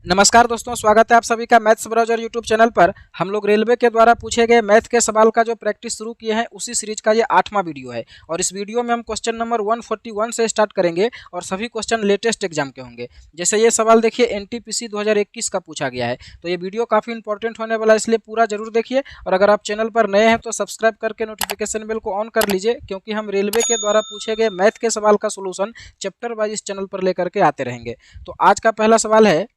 नमस्कार दोस्तों, स्वागत है आप सभी का मैथ्स ब्राउज़र यूट्यूब चैनल पर। हम लोग रेलवे के द्वारा पूछे गए मैथ के सवाल का जो प्रैक्टिस शुरू किए हैं उसी सीरीज का ये 8वां वीडियो है। और इस वीडियो में हम क्वेश्चन नंबर 141 से स्टार्ट करेंगे और सभी क्वेश्चन लेटेस्ट एग्जाम के होंगे। जैसे ये सवाल देखिए एनटीपीसी 2021 का पूछा गया है, तो ये वीडियो काफ़ी इंपॉर्टेंट होने वाला है, इसलिए पूरा जरूर देखिए। और अगर आप चैनल पर नए हैं तो सब्सक्राइब करके नोटिफिकेशन बेल को ऑन कर लीजिए, क्योंकि हम रेलवे के द्वारा पूछे गए मैथ के सवाल का सोल्यूशन चैप्टर वाइज इस चैनल पर लेकर के आते रहेंगे। तो आज का पहला सवाल है,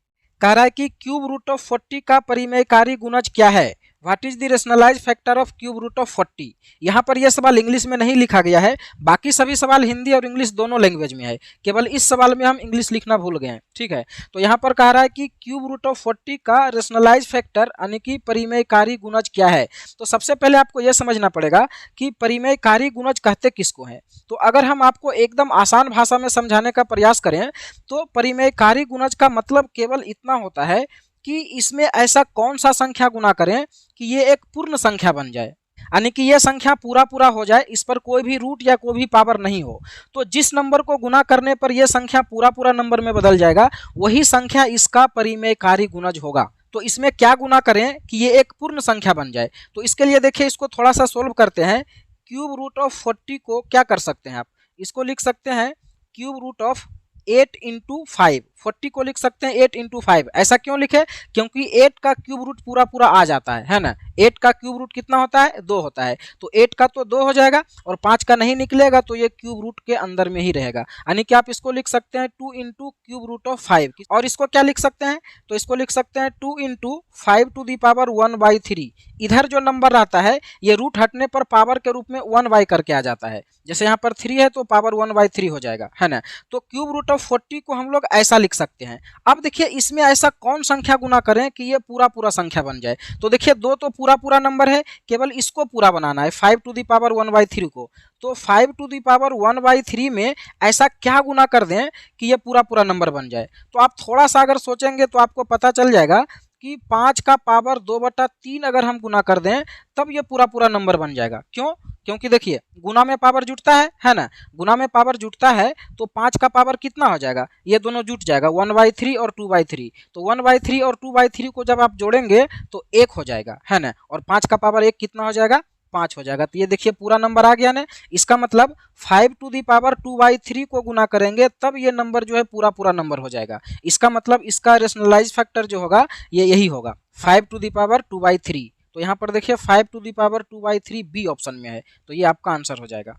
कह रहा है कि क्यूब रूट ऑफ 40 का परिमेयकारी गुणज क्या है। What is the rationalise factor of cube root of 40। यहाँ पर यह सवाल इंग्लिश में नहीं लिखा गया है, बाकी सभी सवाल हिंदी और इंग्लिश दोनों लैंग्वेज में है, केवल इस सवाल में हम इंग्लिश लिखना भूल गए हैं। ठीक है, तो यहाँ पर कह रहा है कि क्यूब रूट ऑफ 40 का रेशनलाइज फैक्टर यानी कि परिमेयकारी गुणज क्या है। तो सबसे पहले आपको यह समझना पड़ेगा कि परिमेयकारी गुणज कहते किसको हैं। तो अगर हम आपको एकदम आसान भाषा में समझाने का प्रयास करें तो परिमेयकारी गुणज का मतलब केवल इतना होता है कि इसमें ऐसा कौन सा संख्या गुना करें कि ये एक पूर्ण संख्या बन जाए, यानी कि ये संख्या पूरा पूरा हो जाए, इस पर कोई भी रूट या कोई भी पावर नहीं हो। तो जिस नंबर को गुना करने पर यह संख्या पूरा पूरा नंबर में बदल जाएगा, वही संख्या इसका परिमेयकारी गुणज होगा। तो इसमें क्या गुना करें कि ये एक पूर्ण संख्या बन जाए। तो इसके लिए देखिए, इसको थोड़ा सा सोल्व करते हैं। क्यूब रूट ऑफ 40 को क्या कर सकते हैं आप, इसको लिख सकते हैं क्यूब रूट ऑफ 8 इंटू 5। 40 को लिख सकते हैं 8 इंटू 5। ऐसा क्यों लिखे, क्योंकि 8 का क्यूब रूट पूरा पूरा आ जाता है ना। 8 का क्यूब रूट कितना होता है, 2 होता है। तो 8 का तो 2 हो जाएगा और 5 का नहीं निकलेगा, तो ये क्यूब रूट के अंदर में ही रहेगा। यानी कि आप इसको लिख सकते हैं 2 इंटू क्यूब रूट ऑफ 5। और इसको क्या लिख सकते हैं, तो इसको लिख सकते हैं 2 इंटू 5 टू दी पावर 1/3। इधर जो नंबर रहता है ये रूट हटने पर पावर के रूप में 1 करके आ जाता है। जैसे यहाँ पर 3 है तो पावर 1/3 हो जाएगा, है ना। तो क्यूब रूट ऑफ 40 को हम लोग ऐसा लिख सकते हैं। अब देखिए, इसमें ऐसा कौन संख्या गुना करें कि ये पूरा पूरा संख्या बन जाए। तो देखिए, 2 तो पूरा पूरा नंबर है, केवल इसको पूरा बनाना है 5 टू दी पावर 1/3 को। तो 5 टू दी पावर 1/3 में ऐसा क्या गुना कर दें कि ये पूरा पूरा नंबर बन जाए। तो आप थोड़ा सा अगर सोचेंगे तो आपको पता चल जाएगा कि 5 का पावर 2/3 अगर हम गुना कर दें तब ये पूरा पूरा नंबर बन जाएगा। क्यों, क्योंकि देखिए गुना में पावर जुटता है ना। गुना में पावर जुटता है तो 5 का पावर कितना हो जाएगा, ये दोनों जुट जाएगा 1/3 और 2/3। तो 1/3 और 2/3 को जब आप जोड़ेंगे तो 1 हो जाएगा, है ना। और 5 का पावर 1 कितना हो जाएगा, 5 हो जाएगा। तो ये देखिए पूरा नंबर आ गया ना। इसका मतलब 5 टू दी पावर 2/3 को गुना करेंगे तब ये नंबर जो है पूरा पूरा नंबर हो जाएगा। इसका मतलब इसका रेशनलाइज फैक्टर जो होगा ये यही होगा, 5 टू दी पावर 2/3। तो यहाँ पर देखिए 5 to the power 2/3 B option में है, तो ये आपका आंसर हो जाएगा।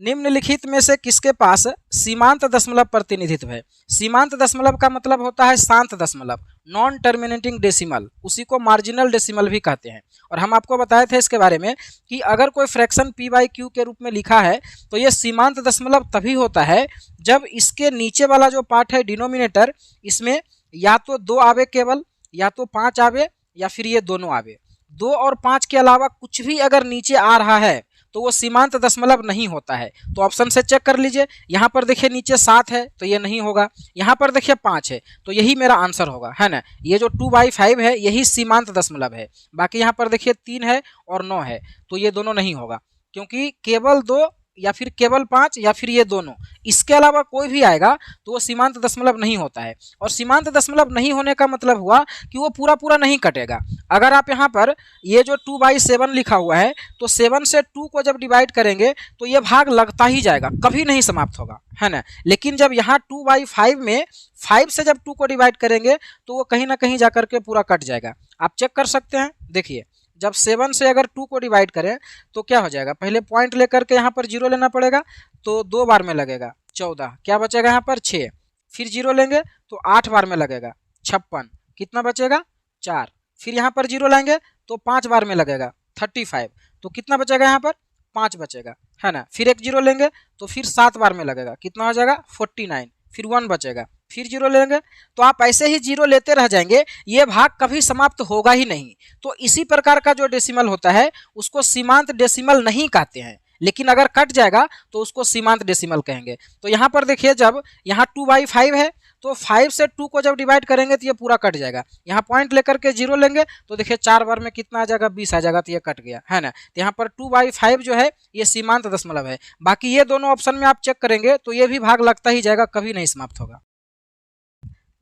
निम्नलिखित में से किसके पास सीमांत दशमलव प्रतिनिधित्व है। सीमांत दशमलव का मतलब होता है शांत दशमलव, नॉन टर्मिनेटिंग डेसिमल, उसी को मार्जिनल डेसिमल भी कहते हैं। और हम आपको बताए थे इसके बारे में कि अगर कोई फ्रैक्शन p/q के रूप में लिखा है तो ये सीमांत दशमलव तभी होता है जब इसके नीचे वाला जो पार्ट है डिनोमिनेटर, इसमें या तो 2 आवे केवल, या तो 5 आवे, या फिर ये दोनों आवे। 2 और 5 के अलावा कुछ भी अगर नीचे आ रहा है तो वो सीमांत दशमलव नहीं होता है। तो ऑप्शन से चेक कर लीजिए, यहाँ पर देखिए नीचे 7 है तो ये नहीं होगा, यहाँ पर देखिए 5 है तो यही मेरा आंसर होगा, है ना। ये जो 2/5 है यही सीमांत दशमलव है। बाकी यहाँ पर देखिए 3 है और 9 है, तो ये दोनों नहीं होगा, क्योंकि केवल 2 या फिर केवल 5 या फिर ये दोनों, इसके अलावा कोई भी आएगा तो वो सीमांत दशमलव नहीं होता है। और सीमांत दशमलव नहीं होने का मतलब हुआ कि वो पूरा पूरा नहीं कटेगा। अगर आप यहाँ पर ये जो 2/7 लिखा हुआ है तो 7 से 2 को जब डिवाइड करेंगे तो ये भाग लगता ही जाएगा, कभी नहीं समाप्त होगा, है ना। लेकिन जब यहाँ 2/5 में 5 से जब 2 को डिवाइड करेंगे तो वो कहीं ना कहीं जाकर के पूरा कट जाएगा। आप चेक कर सकते हैं, देखिए जब 7 से अगर 2 को डिवाइड करें तो क्या हो जाएगा, पहले पॉइंट लेकर के यहाँ पर 0 लेना पड़ेगा, तो 2 बार में लगेगा 14, क्या बचेगा यहाँ पर 6, फिर 0 लेंगे तो 8 बार में लगेगा 56, कितना बचेगा 4, फिर यहाँ पर 0 लाएंगे तो 5 बार में लगेगा 35, तो कितना बचेगा यहाँ पर 5 बचेगा, है ना। फिर एक 0 लेंगे तो फिर 7 बार में लगेगा, कितना हो जाएगा 49, फिर 1 बचेगा, फिर 0 लेंगे। तो आप ऐसे ही 0 लेते रह जाएंगे, ये भाग कभी समाप्त होगा ही नहीं। तो इसी प्रकार का जो डेसिमल होता है उसको सीमांत डेसिमल नहीं कहते हैं, लेकिन अगर कट जाएगा तो उसको सीमांत डेसिमल कहेंगे। तो यहाँ पर देखिए जब यहाँ 2/5 है तो 5 से 2 को जब डिवाइड करेंगे तो ये पूरा कट जाएगा। यहाँ पॉइंट लेकर के 0 लेंगे तो देखिए 4 बार में कितना आ जाएगा 20 आ जाएगा, तो ये कट गया, है ना। तो यहाँ पर 2/5 जो है ये सीमांत दशमलव है। बाकी ये दोनों ऑप्शन में आप चेक करेंगे तो ये भी भाग लगता ही जाएगा, कभी नहीं समाप्त होगा।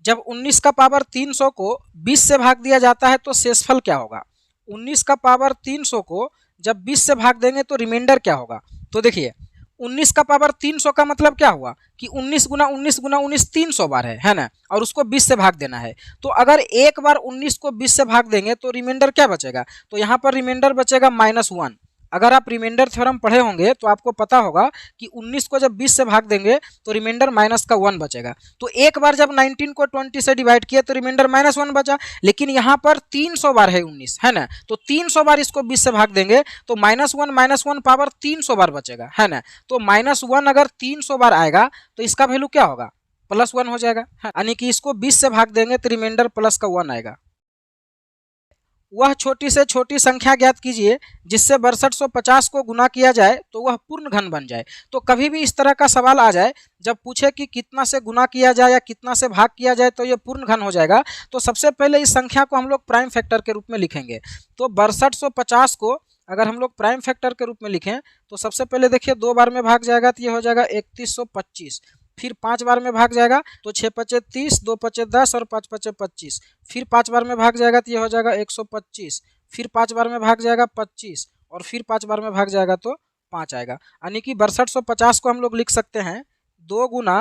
जब 19 का पावर 300 को 20 से भाग दिया जाता है तो शेषफल क्या होगा? 19 का पावर 300 को जब 20 से भाग देंगे तो रिमाइंडर क्या होगा? तो देखिए 19 का पावर 300 का मतलब क्या हुआ कि 19 गुना 19 गुना 19 300 बार है ना, और उसको 20 से भाग देना है। तो अगर एक बार 19 को 20 से भाग देंगे तो रिमाइंडर क्या बचेगा? तो यहाँ पर रिमाइंडर बचेगा -1। अगर आप रिमाइंडर थ्योरम पढ़े होंगे तो आपको पता होगा कि 19 को जब 20 से भाग देंगे तो रिमाइंडर -1 बचेगा। तो एक बार जब 19 को 20 से डिवाइड किए तो रिमाइंडर -1 बचा, लेकिन यहाँ पर 300 बार है 19, है ना, तो 300 बार इसको 20 से भाग देंगे तो -1 पावर 300 बार बचेगा, है ना। तो -1 अगर 300 बार आएगा तो इसका वैल्यू क्या होगा? +1 हो जाएगा, यानी कि इसको 20 से भाग देंगे तो रिमाइंडर +1 आएगा। वह छोटी से छोटी संख्या ज्ञात कीजिए जिससे 6250 को गुना किया जाए तो वह पूर्ण घन बन जाए। तो कभी भी इस तरह का सवाल आ जाए, जब पूछे कि कितना से गुना किया जाए या कितना से भाग किया जाए तो ये पूर्ण घन हो जाएगा, तो सबसे पहले इस संख्या को हम लोग प्राइम फैक्टर के रूप में लिखेंगे। तो 6250 को अगर हम लोग प्राइम फैक्टर के रूप में लिखें तो सबसे पहले देखिए 2 बार में भाग जाएगा तो ये हो जाएगा 3125, फिर 5 बार में भाग जाएगा तो 6 पचे 30, 2 पचे 10 और 5 पचे 25, फिर 5 बार में भाग जाएगा तो ये हो जाएगा 125, फिर 5 बार में भाग जाएगा 25 और फिर 5 बार में भाग जाएगा तो 5 आएगा। यानी कि 6250 को हम लोग लिख सकते हैं 2 गुना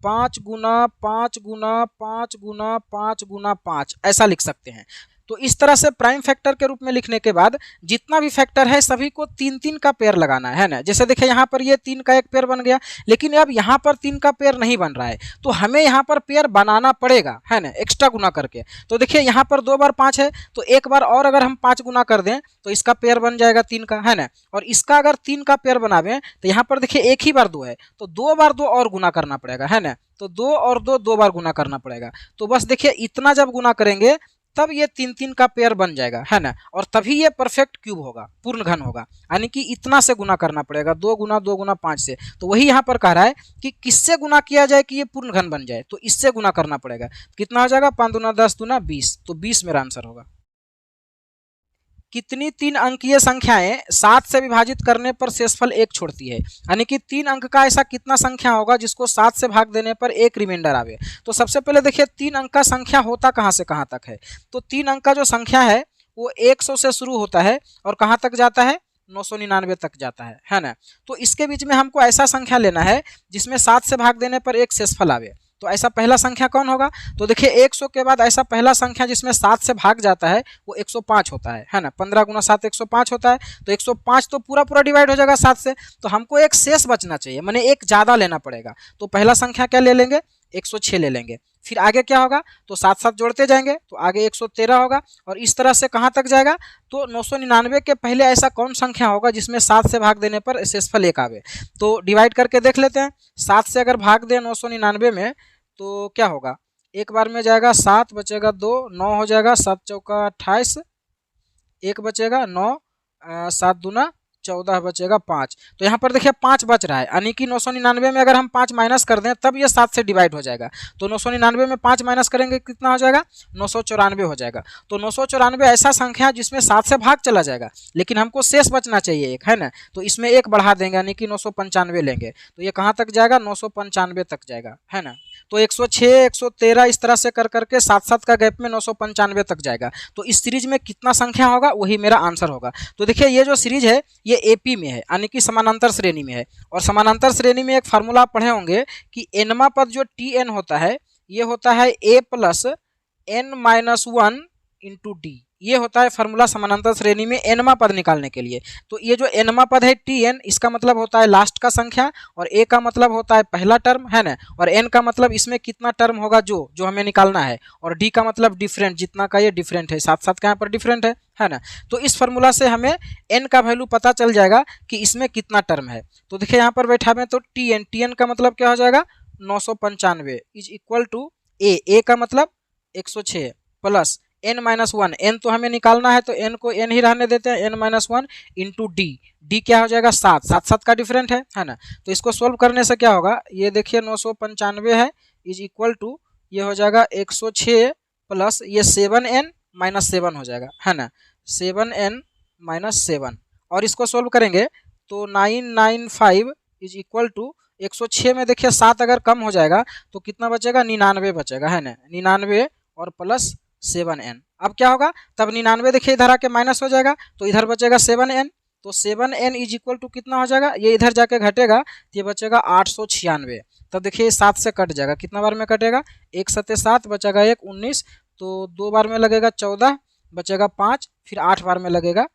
5 गुना 5 गुना 5 गुना 5 गुना 5, ऐसा लिख सकते हैं। तो इस तरह से प्राइम फैक्टर के रूप में लिखने के बाद जितना भी फैक्टर है सभी को 3-3 का पेयर लगाना है ना। जैसे देखिए यहाँ पर ये 3 का एक पेयर बन गया, लेकिन अब यहाँ पर 3 का पेयर नहीं बन रहा है तो हमें यहाँ पर पेयर बनाना पड़ेगा, है ना, एक्स्ट्रा गुना करके। तो देखिए यहाँ पर 2 बार 5 है तो एक बार और अगर हम 5 गुना कर दें तो इसका पेयर बन जाएगा 3 का, है ना, और इसका अगर 3 का पेयर बनावें तो यहाँ पर देखिए एक ही बार 2 है तो 2 बार 2 और गुना करना पड़ेगा, है ना। तो 2 और 2 बार गुना करना पड़ेगा। तो बस देखिए इतना जब गुना करेंगे तब ये 3-3 का पेयर बन जाएगा, है ना, और तभी ये परफेक्ट क्यूब होगा, पूर्ण घन होगा। यानी कि इतना से गुना करना पड़ेगा 2 गुना 2 गुना 5 से। तो वही यहाँ पर कह रहा है कि किससे गुना किया जाए कि ये पूर्ण घन बन जाए, तो इससे गुना करना पड़ेगा। कितना हो जाएगा? 5 दूना 10 दूना 20, तो 20 मेरा आंसर होगा। कितनी 3 अंकीय संख्याएं 7 से विभाजित करने पर शेषफल 1 छोड़ती है? यानी कि 3 अंक का ऐसा कितना संख्या होगा जिसको 7 से भाग देने पर 1 रिमाइंडर आवे? तो सबसे पहले देखिए 3 अंक का संख्या होता कहाँ से कहाँ तक है? तो 3 अंक का जो संख्या है वो 100 से शुरू होता है और कहाँ तक जाता है? 999 तक जाता है ना। तो इसके बीच में हमको ऐसा संख्या लेना है जिसमें 7 से भाग देने पर 1 शेषफल आवे। तो ऐसा पहला संख्या कौन होगा? तो देखिए 100 के बाद ऐसा पहला संख्या जिसमें 7 से भाग जाता है वो 105 होता है ना। 15 गुना 7 105 होता है, तो 105 तो पूरा पूरा डिवाइड हो जाएगा 7 से, तो हमको एक शेष बचना चाहिए, माने एक ज़्यादा लेना पड़ेगा। तो पहला संख्या क्या ले लेंगे? 106 ले लेंगे। फिर आगे क्या होगा? तो 7 जोड़ते जाएंगे तो आगे 113 होगा, और इस तरह से कहाँ तक जाएगा? तो 999 के पहले ऐसा कौन संख्या होगा जिसमें 7 से भाग देने पर शेषफल 1 आवे? तो डिवाइड करके देख लेते हैं। 7 से अगर भाग दें 999 में तो क्या होगा? एक बार में जाएगा 7, बचेगा 2, 9 हो जाएगा, 7 चौका 28, 1 बचेगा 9, 7 दूना 14 बचेगा 5। तो यहाँ पर देखिए 5 बच रहा है, यानी कि 999 में अगर हम 5 माइनस कर दें तब ये 7 से डिवाइड हो जाएगा। तो 999 में 5 माइनस करेंगे कितना हो जाएगा? 994 हो जाएगा। तो 994 ऐसा संख्या जिसमें 7 से भाग चला जाएगा लेकिन हमको शेष बचना चाहिए एक, है ना। तो इसमें 1 बढ़ा देंगे यानी कि 995 लेंगे, तो ये कहाँ तक जाएगा? 995 तक जाएगा, है ना। तो 106 113 इस तरह से कर करके 7-7 का गैप में 995 तक जाएगा। तो इस सीरीज में कितना संख्या होगा वही मेरा आंसर होगा। तो देखिए ये जो सीरीज है ये एपी में है, यानी कि समानांतर श्रेणी में है, और समानांतर श्रेणी में एक फार्मूला पढ़े होंगे कि एनवा पद जो टी एन होता है ये होता है A plus N minus 1 into D. ये होता है फार्मूला समानांतर श्रेणी में एनवा पद निकालने के लिए। तो ये जो एनवा पद है टी एन, इसका मतलब होता है लास्ट का संख्या, और ए का मतलब होता है पहला टर्म, है ना, और एन का मतलब इसमें कितना टर्म होगा जो हमें निकालना है, और डी का मतलब डिफरेंट, जितना का ये डिफरेंट है, 7-7 का यहाँ पर डिफरेंट है ना। तो इस फार्मूला से हमें एन का वैल्यू पता चल जाएगा कि इसमें कितना टर्म है। तो देखिए यहाँ पर बैठा में तो टी एन का मतलब क्या हो जाएगा? 995 इज इक्वल टू ए का मतलब 106 प्लस n माइनस 1, एन तो हमें निकालना है तो n को n ही रहने देते हैं, n माइनस 1 इंटू डी क्या हो जाएगा? 7 का डिफरेंट है ना। तो इसको सोल्व करने से क्या होगा? ये देखिए 995 है इज इक्वल टू ये हो जाएगा 106 प्लस ये 7n माइनस 7 हो जाएगा, है ना, 7n माइनस 7, और इसको सोल्व करेंगे तो 995 इज इक्वल टू 106 में देखिए 7 अगर कम हो जाएगा तो कितना बचेगा, 99 बचेगा, है ना, 99 और प्लस 7n। अब क्या होगा, तब 99 देखिए इधर आके माइनस हो जाएगा तो इधर बचेगा 7n, तो 7n इज इक्वल टू कितना हो जाएगा, ये इधर जाके घटेगा तो ये बचेगा 896। तब देखिए 7 से कट जाएगा, कितना बार में कटेगा, 1 7 7 बचेगा 1 19, तो 2 बार में लगेगा 14 बचेगा 5, फिर 8 बार में लगेगा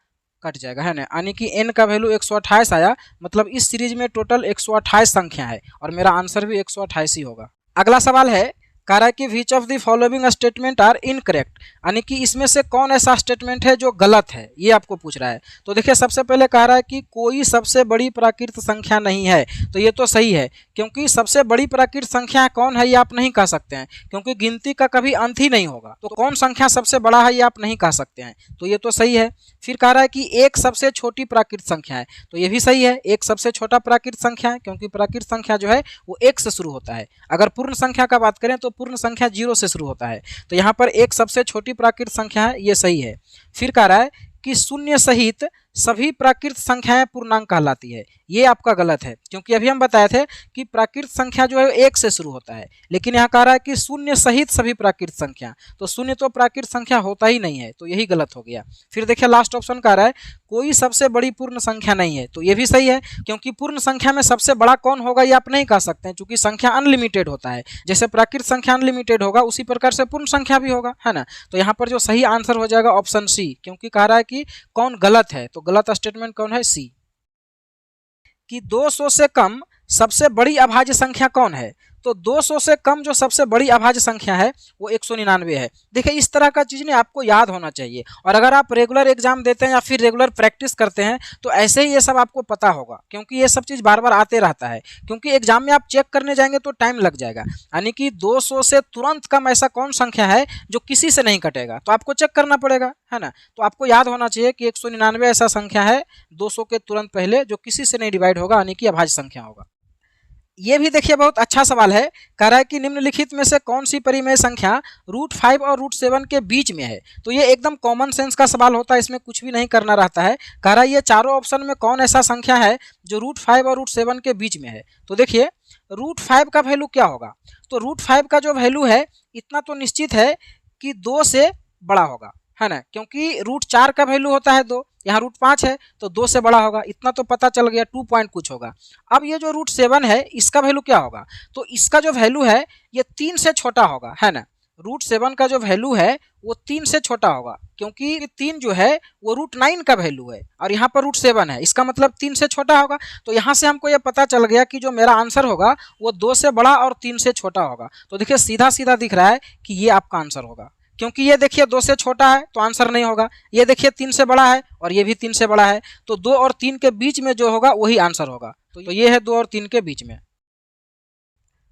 कट जाएगा, है ना, यानी कि n का वैल्यू 128 आया। मतलब इस सीरीज में टोटल 128 संख्या है और मेरा आंसर भी 128 ही होगा। अगला सवाल है, कह रहा है कि which of the following statement are incorrect, यानी कि इसमें से कौन ऐसा स्टेटमेंट है जो गलत है, ये आपको पूछ रहा है। तो देखिए सबसे पहले कह रहा है कि कोई सबसे बड़ी प्राकृत संख्या नहीं है, तो ये तो सही है, क्योंकि सबसे बड़ी प्राकृत संख्या कौन है ये आप नहीं कह सकते हैं, क्योंकि गिनती का कभी अंत ही नहीं होगा। तो कौन संख्या सबसे बड़ा है ये आप नहीं कह सकते हैं, तो ये तो सही है। फिर कह रहा है कि एक सबसे छोटी प्राकृत संख्या है, तो ये भी सही है, एक सबसे छोटा प्राकृत संख्या है, क्योंकि प्राकृत संख्या जो है वो 1 से शुरू होता है। अगर पूर्ण संख्या का बात करें तो पूर्ण संख्या 0 से शुरू होता है, तो यहाँ पर एक सबसे छोटी प्राकृत संख्या है, ये सही है। फिर कह रहा है कि शून्य सहित सभी प्राकृत संख्याएं पूर्णांक कहलाती है, ये आपका गलत है, क्योंकि अभी हम बताए थे कि प्राकृत संख्या जो है 1 से शुरू होता है, लेकिन यहाँ कह रहा है कि शून्य सहित सभी प्राकृत संख्या, तो शून्य तो प्राकृत संख्या होता ही नहीं है, तो यही गलत हो गया। फिर देखिए लास्ट ऑप्शन कह रहा है कोई सबसे बड़ी पूर्ण संख्या नहीं है, तो ये भी सही है, क्योंकि पूर्ण संख्या में सबसे बड़ा कौन होगा ये आप नहीं कह सकते हैं, क्योंकि संख्या अनलिमिटेड होता है। जैसे प्राकृत संख्या अनलिमिटेड होगा उसी प्रकार से पूर्ण संख्या भी होगा, है ना। तो यहाँ पर जो सही आंसर हो जाएगा ऑप्शन सी, क्योंकि कह रहा है कि कौन गलत है, तो गलत स्टेटमेंट कौन है, सी। कि 200 से कम सबसे बड़ी अभाज्य संख्या कौन है, तो 200 से कम जो सबसे बड़ी अभाज्य संख्या है वो 199 है। देखिए इस तरह का चीज़ ने आपको याद होना चाहिए, और अगर आप रेगुलर एग्जाम देते हैं या फिर रेगुलर प्रैक्टिस करते हैं तो ऐसे ही ये सब आपको पता होगा, क्योंकि ये सब चीज़ बार बार आते रहता है। क्योंकि एग्जाम में आप चेक करने जाएंगे तो टाइम लग जाएगा, यानी कि 200 से तुरंत कम ऐसा कौन संख्या है जो किसी से नहीं कटेगा, तो आपको चेक करना पड़ेगा, है ना। तो आपको याद होना चाहिए कि 199 ऐसा संख्या है 200 के तुरंत पहले जो किसी से नहीं डिवाइड होगा, यानी कि अभाज्य संख्या होगा। ये भी देखिए बहुत अच्छा सवाल है, कह रहा है कि निम्नलिखित में से कौन सी परिमेय संख्या √5 और √7 के बीच में है। तो ये एकदम कॉमन सेंस का सवाल होता है, इसमें कुछ भी नहीं करना रहता है। कह रहा है ये चारों ऑप्शन में कौन ऐसा संख्या है जो √5 और √7 के बीच में है। तो देखिए √5 का वैल्यू क्या होगा, तो √5 का जो वैल्यू है इतना तो निश्चित है कि 2 से बड़ा होगा, है ना, क्योंकि √4 का वैल्यू होता है 2, यहाँ √5 है तो 2 से बड़ा होगा, इतना तो पता चल गया, 2 पॉइंट कुछ होगा। अब ये जो √7 है इसका वैल्यू क्या होगा, तो इसका जो वैल्यू है ये 3 से छोटा होगा, है ना। √7 का जो वैल्यू है वो 3 से छोटा होगा, क्योंकि 3 जो है वो √9 का वैल्यू है और यहाँ पर √7 है, इसका मतलब 3 से छोटा होगा। तो यहाँ से हमको ये पता चल गया कि जो मेरा आंसर होगा वो 2 से बड़ा और 3 से छोटा होगा। तो देखिए सीधा सीधा दिख रहा है कि ये आपका आंसर होगा, क्योंकि ये देखिए 2 से छोटा है तो आंसर नहीं होगा, ये देखिए 3 से बड़ा है और ये भी 3 से बड़ा है, तो 2 और 3 के बीच में जो होगा वही आंसर होगा। तो ये है 2 और 3 के बीच में।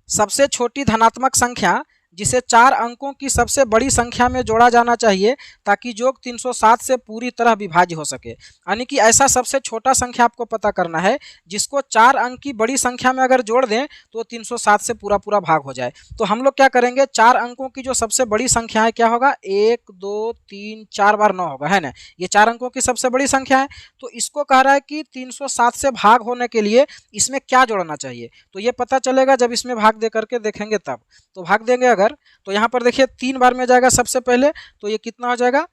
सबसे छोटी धनात्मक संख्या जिसे 4 अंकों की सबसे बड़ी संख्या में जोड़ा जाना चाहिए ताकि योग 307 से पूरी तरह विभाज्य हो सके, यानी कि ऐसा सबसे छोटा संख्या आपको पता करना है जिसको 4 अंक की बड़ी संख्या में अगर जोड़ दें तो 307 से पूरा पूरा भाग हो जाए। तो हम लोग क्या करेंगे, 4 अंकों की जो सबसे बड़ी संख्या है क्या होगा, 1 2 3 4 बार 9 होगा, है ना। ये 4 अंकों की सबसे बड़ी संख्या है, तो इसको कह रहा है कि 307 से भाग होने के लिए इसमें क्या जोड़ना चाहिए। तो ये पता चलेगा जब इसमें भाग दे करके देखेंगे तब। तो भाग देंगे अगर, तो यहाँ पर देखिए 3 बार में जाएगा सबसे पहले, तो ये कितना हो जाएगा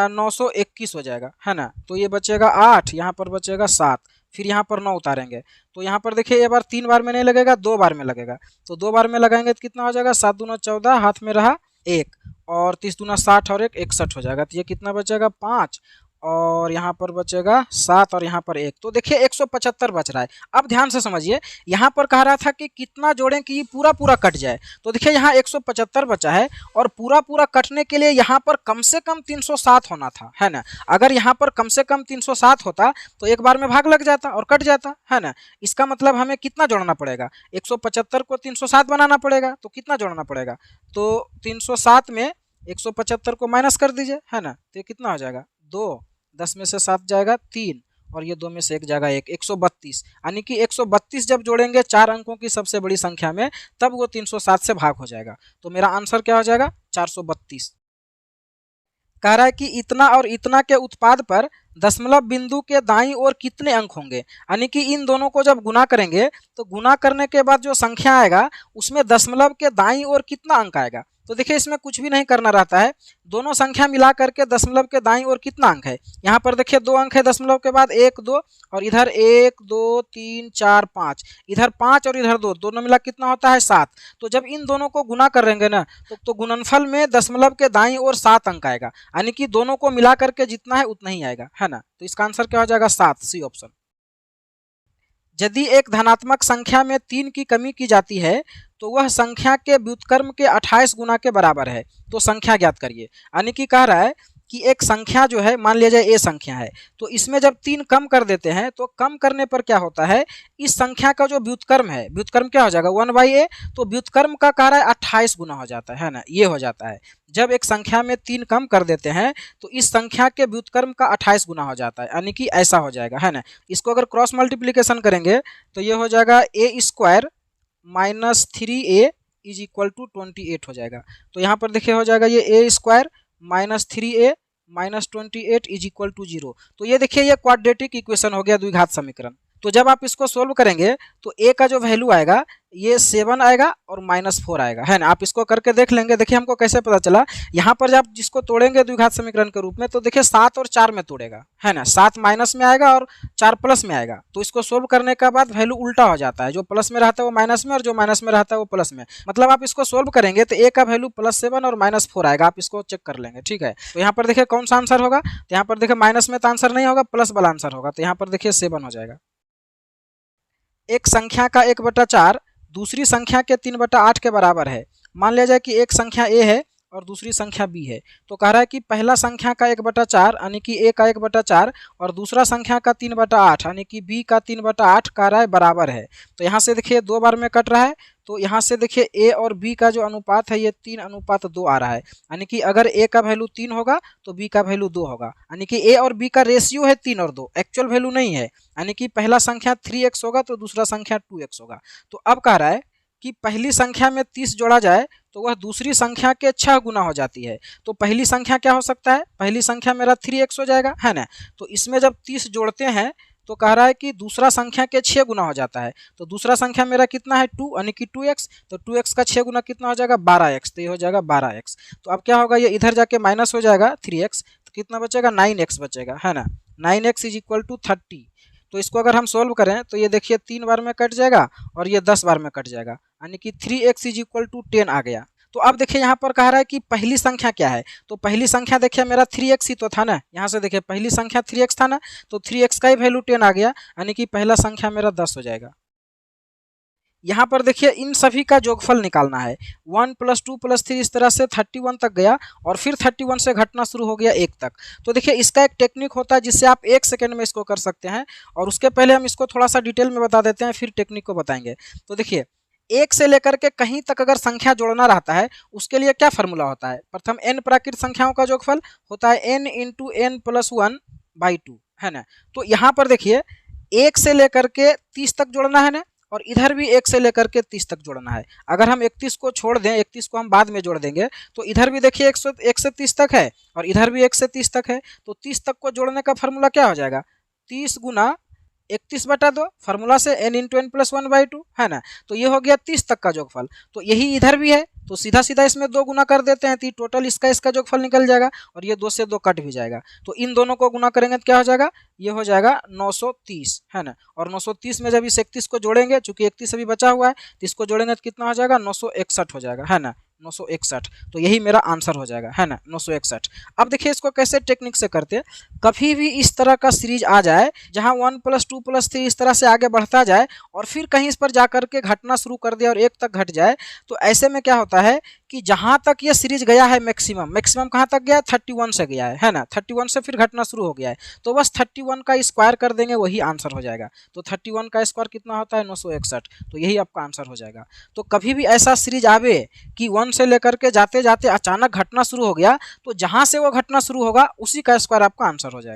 921 हो जाएगा, है ना। तो ये बचेगा 8, यहाँ पर बचेगा 7, फिर यहाँ पर 9 उतारेंगे, तो यहाँ पर देखिए ये बार 3 बार में नहीं लगेगा, 2 बार में लगेगा। तो 2 बार में लगाएंगे तो कितना हो जाएगा, 7 दूना 14, हाथ में रहा 1 और 30 दूना 60 और 1 61 हो जाएगा। तो ये कितना बचेगा 5 और यहाँ पर बचेगा 7 और यहाँ पर 1, तो देखिए 175 बच रहा है। अब ध्यान से समझिए, यहाँ पर कह रहा था कि कितना जोड़ें कि ये पूरा पूरा कट जाए, तो देखिए यहाँ 175 बचा है और पूरा पूरा कटने के लिए यहाँ पर कम से कम 307 होना था, है ना। अगर यहाँ पर कम से कम 307 होता तो एक बार में भाग लग जाता और कट जाता, है ना। इसका मतलब हमें कितना जोड़ना पड़ेगा, 175 को 307 बनाना पड़ेगा, तो कितना जोड़ना पड़ेगा, तो 307 में 175 को माइनस कर दीजिए, है ना। तो ये कितना हो जाएगा 2, 10 में से 7 जाएगा 3 और ये 2 में से 1 जाएगा 1, 132, यानी कि 132 जब जोड़ेंगे 4 अंकों की सबसे बड़ी संख्या में तब वो 307 से भाग हो जाएगा। तो मेरा आंसर क्या हो जाएगा 432। कह रहा है कि इतना और इतना के उत्पाद पर दशमलव बिंदु के दाईं ओर कितने अंक होंगे, यानी कि इन दोनों को जब गुना करेंगे तो गुना करने के बाद जो संख्या आएगा उसमें दशमलव के दाईं ओर कितना अंक आएगा। तो देखिए इसमें कुछ भी नहीं करना रहता है, दोनों संख्या मिला करके दशमलव के दाईं ओर कितना अंक है, यहाँ पर देखिए 2 अंक है दशमलव के बाद 1 2, और इधर 1 2 3 4 5, इधर 5 और इधर 2, दोनों मिला कितना होता है 7। तो जब इन दोनों को गुना करेंगे ना तो गुणनफल में दशमलव के दाईं ओर 7 अंक आएगा, यानी कि दोनों को मिला करके जितना है उतना ही आएगा, है ना। तो इसका आंसर क्या हो जाएगा 7, सी ऑप्शन। यदि एक धनात्मक संख्या में 3 की कमी की जाती है तो वह संख्या के व्युत्क्रम के 28 गुना के बराबर है, तो संख्या ज्ञात करिए। यानी कि कह रहा है कि एक संख्या जो है, मान लिया जाए ए संख्या है, तो इसमें जब 3 कम कर देते हैं तो कम करने पर क्या होता है, इस संख्या का जो व्युत्क्रम है, व्युत्क्रम क्या हो जाएगा 1/a, तो व्युत्क्रम का कह रहा है 28 गुना हो जाता है ना, ये हो जाता है। जब एक संख्या में 3 कम कर देते हैं तो इस संख्या के व्युत्क्रम का 28 गुना हो जाता है, यानी कि ऐसा हो जाएगा, है ना। इसको अगर क्रॉस मल्टीप्लीकेशन करेंगे तो ये हो जाएगा a² minus 3a is equal to 28 हो जाएगा। तो यहाँ पर देखिए हो जाएगा ये a² minus 3a minus 28 is equal to 0। तो ये देखिए ये क्वाड्रेटिक इक्वेशन हो गया, द्विघात समीकरण। तो जब आप इसको सोल्व करेंगे तो a का जो वैल्यू आएगा ये 7 आएगा और -4 आएगा, है ना। आप इसको करके देख लेंगे। देखिए हमको कैसे पता चला, यहाँ पर जब जिसको तोड़ेंगे द्विघात समीकरण के रूप में तो देखिए 7 और 4 में तोड़ेगा, है ना। 7 माइनस में आएगा और 4 प्लस में आएगा। तो इसको सोल्व करने के बाद वैल्यू उल्टा हो जाता है, जो प्लस में रहता है वो माइनस में और जो माइनस में रहता है वो प्लस में। मतलब आप इसको सोल्व करेंगे तो a का वैल्यू +7 और -4 आएगा। आप इसको चेक कर लेंगे, ठीक है। तो यहाँ पर देखिए कौन सा आंसर होगा, तो यहाँ पर देखिए माइनस में तो आंसर नहीं होगा, प्लस वाला आंसर होगा। तो यहाँ पर देखिए 7 हो जाएगा। एक संख्या का 1/4 दूसरी संख्या के 3/8 के बराबर है। मान लिया जाए कि एक संख्या a है और दूसरी संख्या b है। तो कह रहा है कि पहला संख्या का 1/4 यानी कि a का 1/4 और दूसरा संख्या का 3/8 यानी कि b का 3/8 कह रहा है बराबर है। तो यहाँ से देखिए 2 बार में कट रहा है, तो यहाँ से देखिए a और b का जो अनुपात है ये 3:2 आ रहा है। यानी कि अगर a का वैल्यू 3 होगा तो b का वैल्यू 2 होगा। यानी कि a और b का रेशियो है 3 और 2, एक्चुअल वैल्यू नहीं है। यानी कि पहला संख्या 3x होगा तो दूसरा संख्या 2x होगा। तो अब कह रहा है कि पहली संख्या में 30 जोड़ा जाए तो वह दूसरी संख्या के 6 गुना हो जाती है। तो पहली संख्या क्या हो सकता है, पहली संख्या मेरा 3x हो जाएगा, है ना। तो इसमें जब 30 जोड़ते हैं तो कह रहा है कि दूसरा संख्या के 6 गुना हो जाता है। तो दूसरा संख्या मेरा कितना है 2 यानी कि 2x, तो 2x का 6 गुना कितना हो जाएगा 12x, तो ये हो जाएगा 12x। तो अब क्या होगा, ये इधर जाके माइनस हो जाएगा 3x, तो कितना बचेगा 9x बचेगा, है ना। 9x is equal to 30। तो इसको अगर हम सोल्व करें तो ये देखिए 3 बार में कट जाएगा और ये 10 बार में कट जाएगा, यानी कि 3x इज इक्वल टू 10 आ गया। तो अब देखिए यहाँ पर कह रहा है कि पहली संख्या क्या है, तो पहली संख्या देखिए मेरा 3x ही तो था ना। यहाँ से देखिए पहली संख्या 3x था ना, तो 3x का ही वैल्यू 10 आ गया, यानी कि पहला संख्या मेरा 10 हो जाएगा। यहाँ पर देखिए इन सभी का जोगफल निकालना है। 1 + 2 + 3 इस तरह से 31 तक गया और फिर 31 से घटना शुरू हो गया 1 तक। तो देखिए इसका एक टेक्निक होता है जिससे आप 1 सेकेंड में इसको कर सकते हैं, और उसके पहले हम इसको थोड़ा सा डिटेल में बता देते हैं, फिर टेक्निक को बताएंगे। तो देखिए 1 से लेकर के कहीं तक अगर संख्या जोड़ना रहता है उसके लिए क्या फार्मूला होता है, प्रथम n प्राकृत संख्याओं का जोगफल होता है n × n + 1/2, है ना। तो यहाँ पर देखिए 1 से लेकर के 30 तक जोड़ना है ना, और इधर भी 1 से लेकर के 30 तक जोड़ना है। अगर हम 31 को छोड़ दें, 31 को हम बाद में जोड़ देंगे, तो इधर भी देखिए 1 से 30 तक है और इधर भी 1 से 30 तक है। तो 30 तक को जोड़ने का फार्मूला क्या हो जाएगा, 30 गुना 31/2, फार्मूला से n × n + 1/2, है ना। तो ये हो गया 30 तक का जोगफल। तो यही इधर भी है, तो सीधा सीधा इसमें 2 गुना कर देते हैं तो टोटल इसका जोगफल निकल जाएगा, और ये 2 से 2 कट भी जाएगा। तो इन दोनों को गुना करेंगे तो क्या हो जाएगा, ये हो जाएगा 930, है ना। और 930 में जब इस 31 को जोड़ेंगे, चूंकि 31 अभी बचा हुआ है, तो इसको जोड़ेंगे तो कितना हो जाएगा 961 हो जाएगा, है ना, 961। तो यही मेरा आंसर हो जाएगा, है ना, 961। अब देखिए इसको कैसे टेक्निक से करते हैं। कभी भी इस तरह का सीरीज आ जाए जहां 1 + 2 + 3 इस तरह से आगे बढ़ता जाए और फिर कहीं इस पर जाकर के घटना शुरू कर दे और 1 तक घट जाए, तो ऐसे में क्या होता है कि जहां तक ये सीरीज गया है मैक्सिमम कहां तक गया है 31 से गया है ना। 31 से फिर घटना शुरू हो गया है, तो बस 31 का स्क्वायर कर देंगे, वही आंसर हो जाएगा। तो 31 का स्क्वायर कितना होता है 961, तो यही आपका आंसर हो जाएगा। तो कभी भी ऐसा सीरीज आवे कि 1 से लेकर के जाते जाते अचानक घटना शुरू हो गया, तो जहां से वो घटना शुरू होगा उसी का स्क्वायर आपका आंसर हो जाएगा।